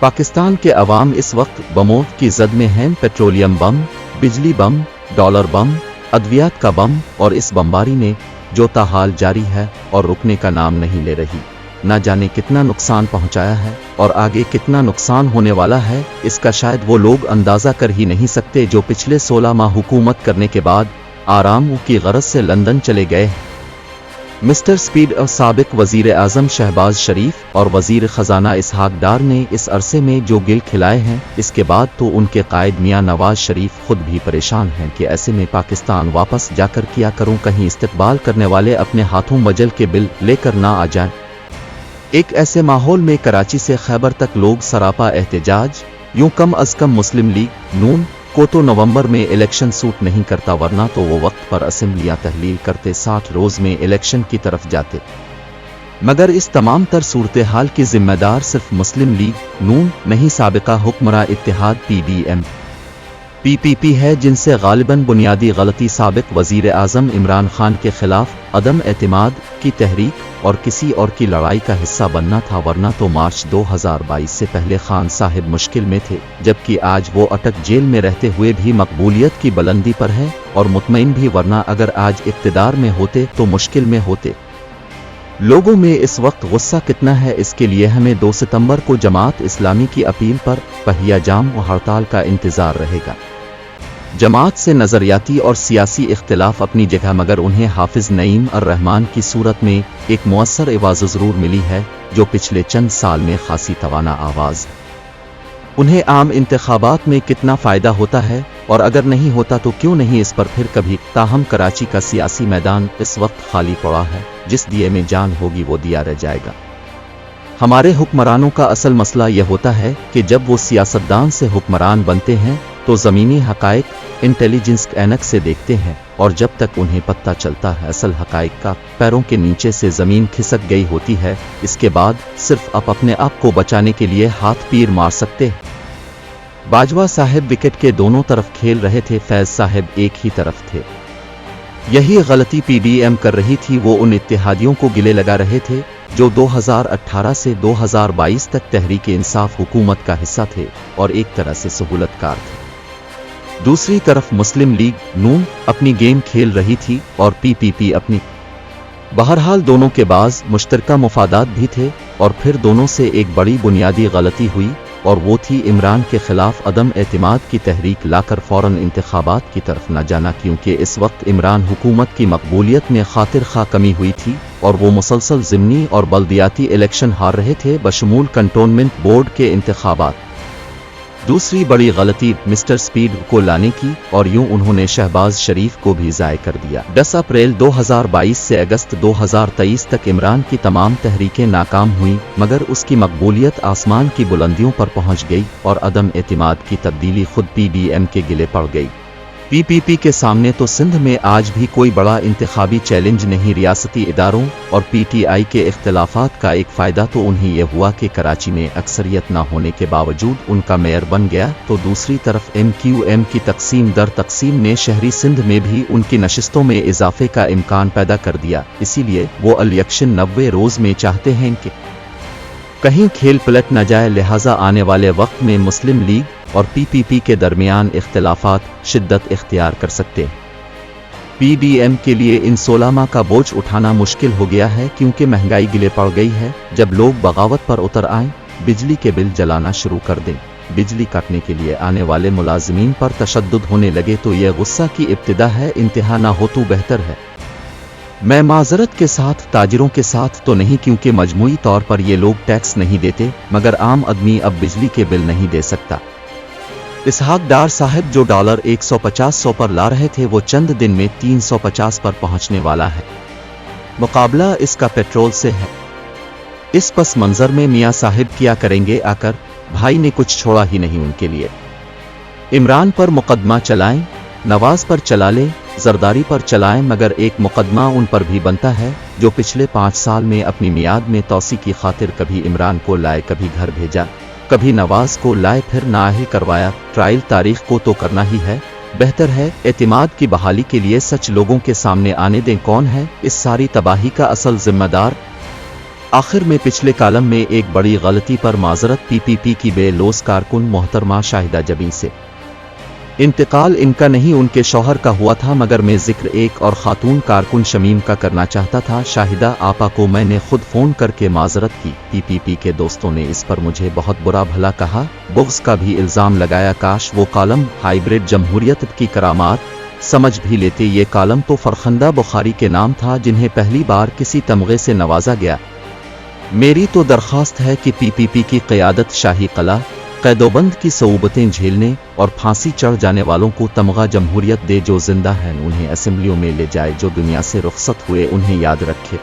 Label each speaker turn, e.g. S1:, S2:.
S1: पाकिस्तान के अवाम इस वक्त बमों की जद में हैं। पेट्रोलियम बम, बिजली बम, डॉलर बम, अद्वियात का बम और इस बमबारी ने जो ताहाल जारी है और रुकने का नाम नहीं ले रही। न जाने कितना नुकसान पहुंचाया है और आगे कितना नुकसान होने वाला है, इसका शायद वो लोग अंदाज़ा कर ही नहीं सकते जो पिछले 16 माह हुकूमत करने के बाद आराम की गरज से लंदन चले गए। मिस्टर स्पीड और साबिक वजीर आज़म शहबाज शरीफ और वजीर ख़जाना इसहाक डार ने इस अरसे में जो गिल खिलाए हैं, इसके बाद तो उनके कायद मियाँ नवाज शरीफ खुद भी परेशान हैं कि ऐसे में पाकिस्तान वापस जाकर क्या करूं, कहीं इस्तकबाल करने वाले अपने हाथों मजल के बिल लेकर ना आ जाएं। एक ऐसे माहौल में कराची से खैबर तक लोग सरापा एहतजाज, यूं कम अज कम मुस्लिम लीग नून को तो नवंबर में इलेक्शन सूट नहीं करता, वरना तो वो वक्त पर असेंबलियां तहलील करते 60 रोज में इलेक्शन की तरफ जाते। मगर इस तमाम तर सूरत हाल की जिम्मेदार सिर्फ मुस्लिम लीग नून नहीं, साबिका हुक्मरान इत्तेहाद PDM PPP है, जिनसे गालिबन बुनियादी गलती साबिक वजीर आज़म इमरान खान के खिलाफ अदम एतमाद की तहरीक और किसी और की लड़ाई का हिस्सा बनना था, वरना तो मार्च 2022 से पहले खान साहिब मुश्किल में थे, जबकि आज वो अटक जेल में रहते हुए भी मकबूलियत की बुलंदी पर है और मुतमईन भी, वरना अगर आज इक़्तिदार में होते तो मुश्किल में होते। लोगों में इस वक्त गुस्सा कितना है, इसके लिए हमें 2 सितंबर को जमात इस्लामी की अपील पर पहिया जाम व हड़ताल का इंतजार रहेगा। जमात से नज़रियाती और सियासी इख्तिलाफ अपनी जगह, मगर उन्हें हाफिज नईम अर रहमान की सूरत में एक मुअस्सर आवाज़ ज़रूर मिली है जो पिछले चंद साल में खासी तवाना आवाज़। उन्हें आम इंतखाबात में कितना फ़ायदा होता है और अगर नहीं होता तो क्यों नहीं, इस पर फिर कभी। ताहम कराची का सियासी मैदान इस वक्त खाली पड़ा है, जिस दिए में जान होगी वो दिया रह जाएगा। हमारे हुक्मरानों का असल मसला यह होता है कि जब वो सियासतदान से हुक्मरान बनते हैं तो ज़मीनी हक़ाइक़ इंटेलिजेंस ऐनक से देखते हैं, और जब तक उन्हें पता चलता है असल हक़ाइक़ का, पैरों के नीचे से ज़मीन खिसक गई होती है। इसके बाद सिर्फ अपने आप को बचाने के लिए हाथ पीर मार सकते हैं। बाजवा साहब विकेट के दोनों तरफ खेल रहे थे, फैज़ साहब एक ही तरफ थे। यही गलती PDM कर रही थी। वो उन इत्तेहादियों को गिले लगा रहे थे जो 2018 से 2022 तक तहरीक इंसाफ हुकूमत का हिस्सा थे और एक तरह से सहूलतकार थे। दूसरी तरफ मुस्लिम लीग नून अपनी गेम खेल रही थी और PPP अपनी। बहरहाल दोनों के बाज़ मुश्तरका मुफादात भी थे और फिर दोनों से एक बड़ी बुनियादी गलती हुई और वो थी इमरान के खिलाफ अदम एतमाद की तहरीक लाकर फौरन इंतखाबात की तरफ न जाना, क्योंकि इस वक्त इमरान हुकूमत की मकबूलियत में खातिर खा कमी हुई थी और वो मुसलसल ज़िमनी और बल्दियाती इलेक्शन हार रहे थे बशमूल कंटोनमेंट बोर्ड के इंतखाबात। दूसरी बड़ी गलती मिस्टर स्पीड को लाने की, और यूं उन्होंने शहबाज शरीफ को भी ज़ाय कर दिया। 10 अप्रैल 2022 से अगस्त 2023 तक इमरान की तमाम तहरीकें नाकाम हुई, मगर उसकी मकबूलियत आसमान की बुलंदियों पर पहुंच गई और अदम एतमाद की तब्दीली खुद PDM के गिले पड़ गई। PPP के सामने तो सिंध में आज भी कोई बड़ा इंतखाबी चैलेंज नहीं। रियासती इदारों और PTI के इख्तिलाफात का एक फ़ायदा तो उन्हें यह हुआ कि कराची में अक्सरियत न होने के बावजूद उनका मेयर बन गया, तो दूसरी तरफ MQM की तकसीम दर तकसीम ने शहरी सिंध में भी उनकी नशिस्तों में इजाफे का इम्कान पैदा कर दिया। इसीलिए वो इलेक्शन 90 रोज़ में चाहते हैं कि कहीं खेल पलट न जाए, लिहाजा आने वाले वक्त में मुस्लिम लीग और PPP के दरमियान इख्तिलाफात शिद्दत इख्तियार कर सकते हैं। PDM के लिए इन 16 माह का बोझ उठाना मुश्किल हो गया है, क्योंकि महंगाई गिले पड़ गई है। जब लोग बगावत पर उतर आएं, बिजली के बिल जलाना शुरू कर दें, बिजली काटने के लिए आने वाले मुलाजिमीन पर तशद्दुद होने लगे, तो यह गुस्सा की इब्तिदा है, इंतहा ना हो तो बेहतर है। मैं माजरत के साथ ताजिरों के साथ तो नहीं, क्योंकि मजमूई तौर पर ये लोग टैक्स नहीं देते, मगर आम आदमी अब बिजली के बिल नहीं दे सकता। इसहाक डार साहब जो डॉलर 150 पर ला रहे थे, वो चंद दिन में 350 पर पहुंचने वाला है। मुकाबला इसका पेट्रोल से है। इस पस मंजर में मियाँ साहिब क्या करेंगे आकर? भाई ने कुछ छोड़ा ही नहीं उनके लिए। इमरान पर मुकदमा चलाएं, नवाज पर चला ले, जरदारी पर चलाएं, मगर एक मुकदमा उन पर भी बनता है जो पिछले 5 साल में अपनी मियाद में तौसी की खातिर कभी इमरान को लाए, कभी घर भेजा, कभी नवाज को लाए, फिर नाअहल करवाया। ट्रायल तारीख को तो करना ही है। बेहतर है एतमाद की बहाली के लिए सच लोगों के सामने आने दें। कौन है इस सारी तबाही का असल जिम्मेदार? आखिर में पिछले कालम में एक बड़ी गलती पर माजरत पीपीपी की बेलोस कारकुन मोहतरमा शाहिदा जबी से। इंतकाल इनका नहीं उनके शौहर का हुआ था, मगर मैं जिक्र एक और खातून कारकुन शमीम का करना चाहता था। शाहिदा आपा को मैंने खुद फ़ोन करके माजरत की। पीपीपी के दोस्तों ने इस पर मुझे बहुत बुरा भला कहा, बुग़्ज़ का भी इल्ज़ाम लगाया। काश वो कॉलम हाइब्रिड जमहूरियत की करामात समझ भी लेते। ये कॉलम तो फरखंदा बुखारी के नाम था, जिन्हें पहली बार किसी तमगे से नवाजा गया। मेरी तो दरख्वास्त है कि पीपीपी की क़यादत शाही कला कैदोबंद की सऊबतें झेलने और फांसी चढ़ जाने वालों को तमगा जमहूरियत दे। जो जिंदा हैं उन्हें असेंबलियों में ले जाए, जो दुनिया से रुखसत हुए उन्हें याद रखे।